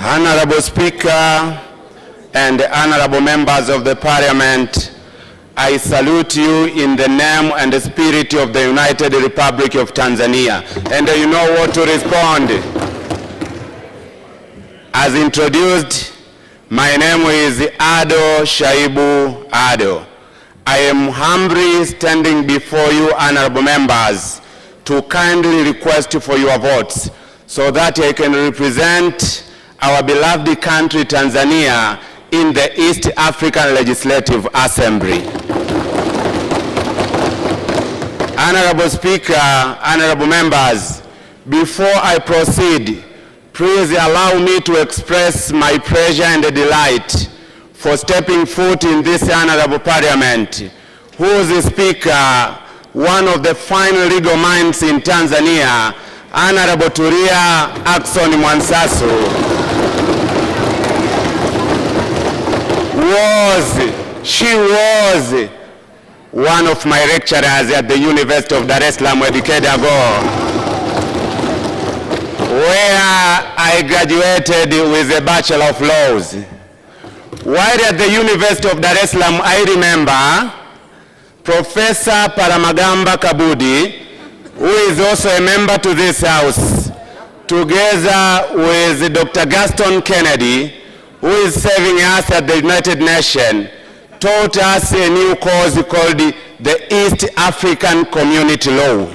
Honorable Speaker and honorable members of the Parliament, I salute you in the name and the spirit of the United Republic of Tanzania. And you know what to respond. As introduced, my name is Shaibu Abanwa. I am humbly standing before you, honorable members, to kindly request for your votes so that I can represent our beloved country, Tanzania, in the East African Legislative Assembly. Honorable Speaker, honorable members, before I proceed, please allow me to express my pleasure and delight for stepping foot in this honorable Parliament, whose Speaker, one of the fine legal minds in Tanzania, Honorable Tulia Ackson Mwansasu, she was one of my lecturers at the University of Dar es Salaam a decade ago, where I graduated with a Bachelor of Laws. While at the University of Dar es Salaam, I remember Professor Paramagamba Kabudi, who is also a member to this house, together with Dr. Gaston Kennedy, who is serving us at the United Nations, taught us a new course called the East African Community Law.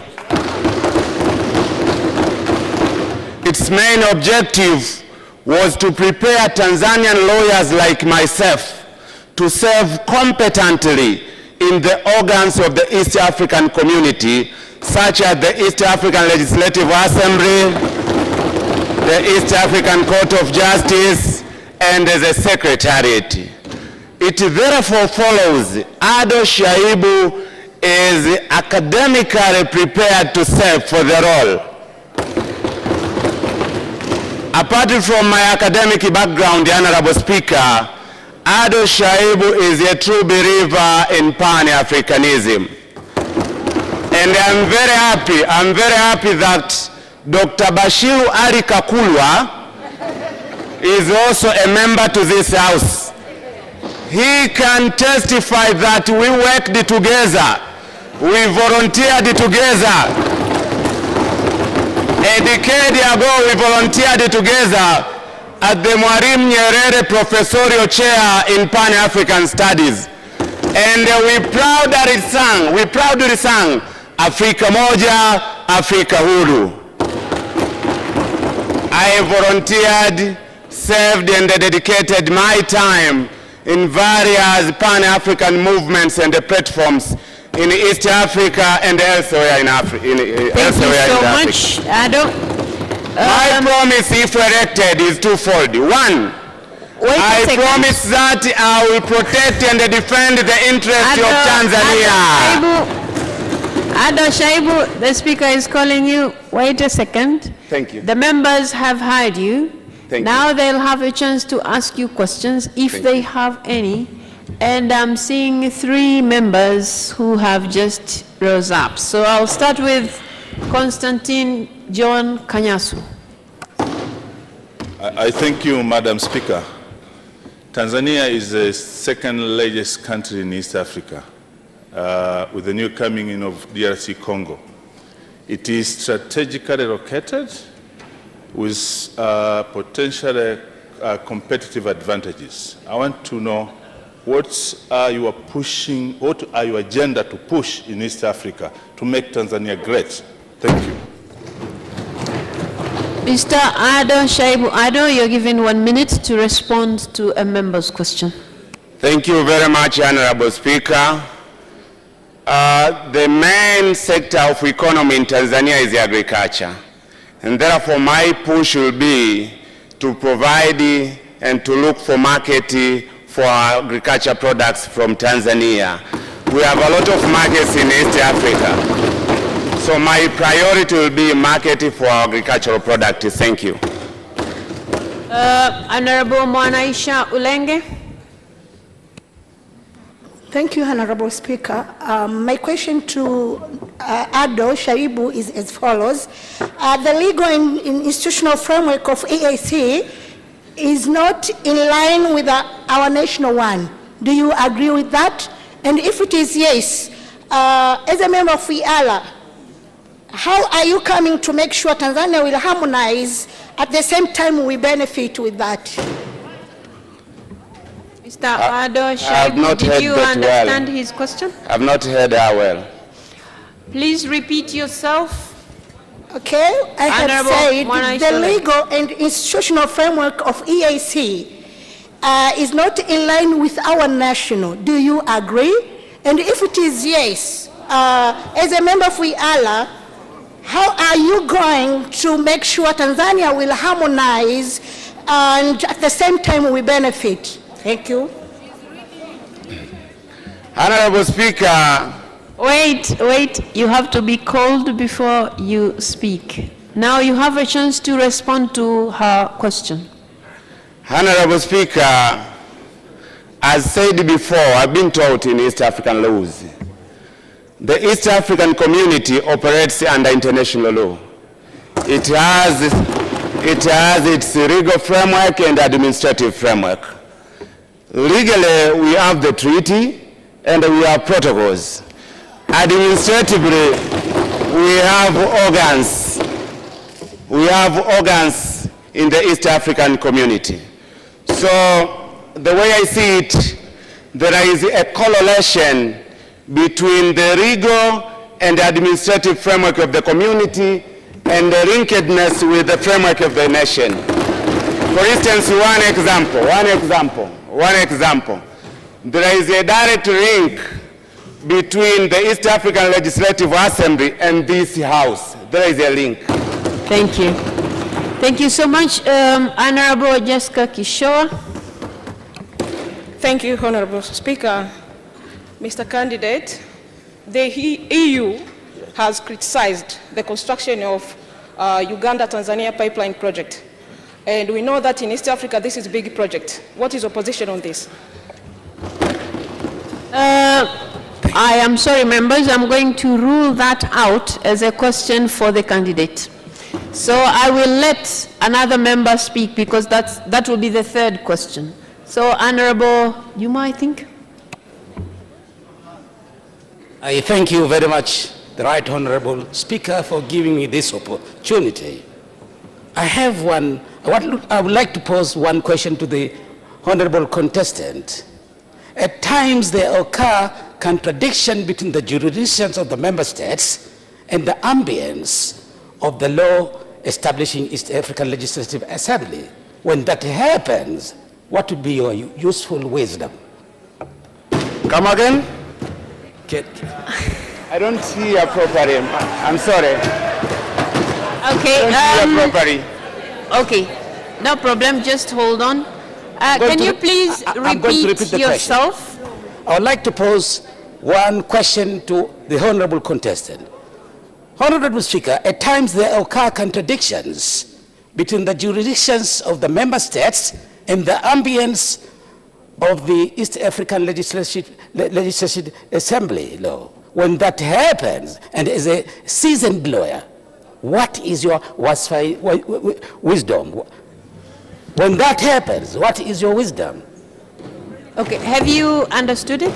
Its main objective was to prepare Tanzanian lawyers like myself to serve competently in the organs of the East African community, such as the East African Legislative Assembly, the East African Court of Justice, and the Secretariat. It therefore follows Shaibu is academically prepared to serve for the role. Apart from my academic background, Honorable Speaker, Shaibu is a true believer in Pan-Africanism. And I'm very happy that Dr. Bashiru Ali Kakulwa is also a member to this house. He can testify that we worked together, we volunteered together. A decade ago, we volunteered together at the Mwalimu Nyerere Professorial Chair in Pan-African Studies. And we proudly sang, Afrika Moja, Afrika Huru. I volunteered, served and dedicated my time in various Pan-African movements and platforms in East Africa and elsewhere in Africa. Thank you so much, Ado. My promise, if elected, is twofold. One, I promise that I will protect and defend the interests of Tanzania. Shaibu, the Speaker is calling you. Wait a second. Thank you. The members have heard you. Now they'll have a chance to ask you questions, if they have any. And I'm seeing 3 members who have just rose up. So I'll start with Constantine John Kanyasu. I thank you, Madam Speaker. Tanzania is the second largest country in East Africa, with the new coming in of DRC Congo. It is strategically located with potential competitive advantages. I want to know what are you agenda to push in East Africa to make Tanzania great? Thank you. Mr. Shaibu Ado, you're given 1 minute to respond to a member's question. Thank you very much, Honorable Speaker. The main sector of economy in Tanzania is agriculture. And therefore, my push will be to provide and to look for market for agriculture products from Tanzania. We have a lot of markets in East Africa. So my priority will be market for agricultural products. Thank you. Honorable Mwanaisha Ulenge. Thank you, Honorable Speaker. My question to Ado Shaibu is as follows. The legal and institutional framework of EAC is not in line with our national one. Do you agree with that? And if it is yes, as a member of WEALA, how are you coming to make sure Tanzania will harmonize at the same time we benefit with that? Mr. Ado Shaibu, did you understand his question? I've not heard her well. Please repeat yourself. Okay, I have said the legal and institutional framework of EAC is not in line with our national. Do you agree? And if it is yes, as a member of WEALA, how are you going to make sure Tanzania will harmonize and at the same time we benefit? Thank you. Honorable Speaker. Wait, you have to be called before you speak. Now you have a chance to respond to her question. Honorable Speaker, as said before, I've been taught in East African laws. The East African community operates under international law. It has its legal framework and administrative framework. Legally, we have the treaty and we have protocols. Administratively, we have organs. We have organs in the East African community. So the way I see it, there is a correlation between the legal and administrative framework of the community and the linkedness with the framework of the nation. For instance, one example. There is a direct link between the East African Legislative Assembly and this House. There is a link. Thank you. Thank you so much. Honorable Jessica Kishoa. Thank you, Honorable Speaker. Mr. Candidate, the EU has criticized the construction of Uganda-Tanzania pipeline project. And we know that in East Africa, this is a big project. What is your position on this? I am sorry, members, I'm going to rule that out as a question for the candidate. So I will let another member speak because that will be the third question. So, Honorable Juma, I think. I thank you very much, the Right Honorable Speaker, for giving me this opportunity. I would like to pose one question to the Honorable contestant. At times there occur contradiction between the jurisdictions of the member states and the ambience of the law establishing East African Legislative Assembly. When that happens, what would be your useful wisdom? Come again? I don't see a properly. I'm sorry. Okay. I don't see a properly. Okay. No problem. Just hold on. Can you please repeat yourself? I would like to pose one question to the Honorable contestant. Honorable Speaker, at times there occur contradictions between the jurisdictions of the member states and the ambience of the East African Legislative Assembly law. When that happens, and as a seasoned lawyer, what is your wisdom? When that happens, what is your wisdom? Okay, have you understood it?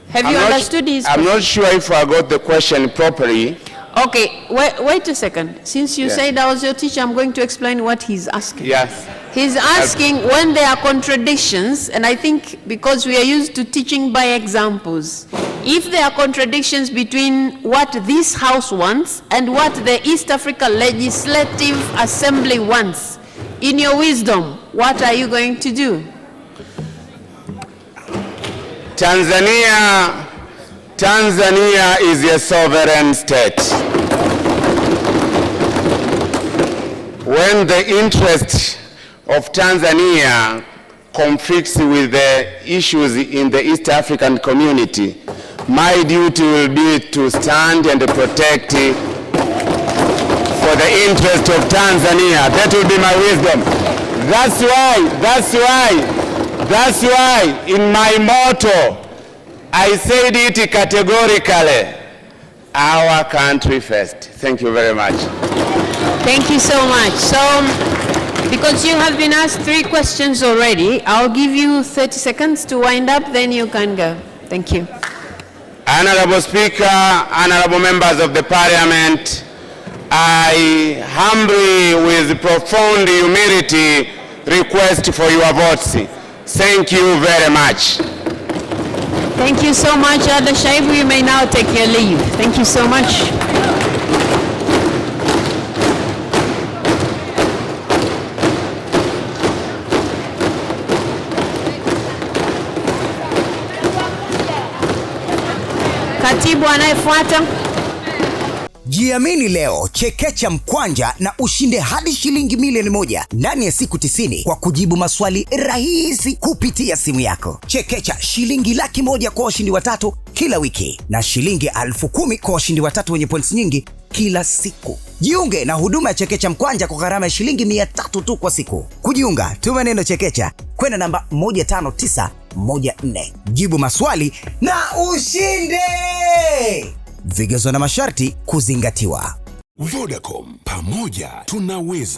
Have you understood his question? I'm not sure if I got the question properly. Okay, wait a second. Since you said I was your teacher, I'm going to explain what he's asking. Yes. He's asking when there are contradictions, and I think because we are used to teaching by examples, if there are contradictions between what this House wants and what the East Africa Legislative Assembly wants, in your wisdom, what are you going to do? Tanzania is a sovereign state. When the interest of Tanzania conflicts with the issues in the East African community, my duty will be to stand and protect for the interest of Tanzania. That will be my wisdom. That's why in my motto, I said it categorically, our country first. Thank you very much. Thank you so much. So Because you have been asked 3 questions already, I'll give you 30 seconds to wind up, then you can go. Thank you. Honorable Speaker, honorable members of the Parliament, I humbly, with profound humility, request for your votes. Thank you very much. Thank you so much, Adda Shaibu. You may now take your leave. Thank you so much. Katibu anayefuata. Jiamini leo, chekecha mkwanja na ushinde hadi shilingi milioni 1 ndani ya siku 90 kwa kujibu maswali rahisi kupitia simu yako. Chekecha shilingi 100,000 kwa washindi watatu kila wiki na shilingi 10,000 kwa washindi watatu wenye points nyingi kila siku. Jiunge na huduma ya chekecha mkwanja kwa gharama ya shilingi 300 tu kwa siku. Kujiunga, tuma neno chekecha kwenda namba 15914. Jibu maswali na ushinde! Vigezo na masharti kuzingatiwa. Vodacom, pamoja tunaweza.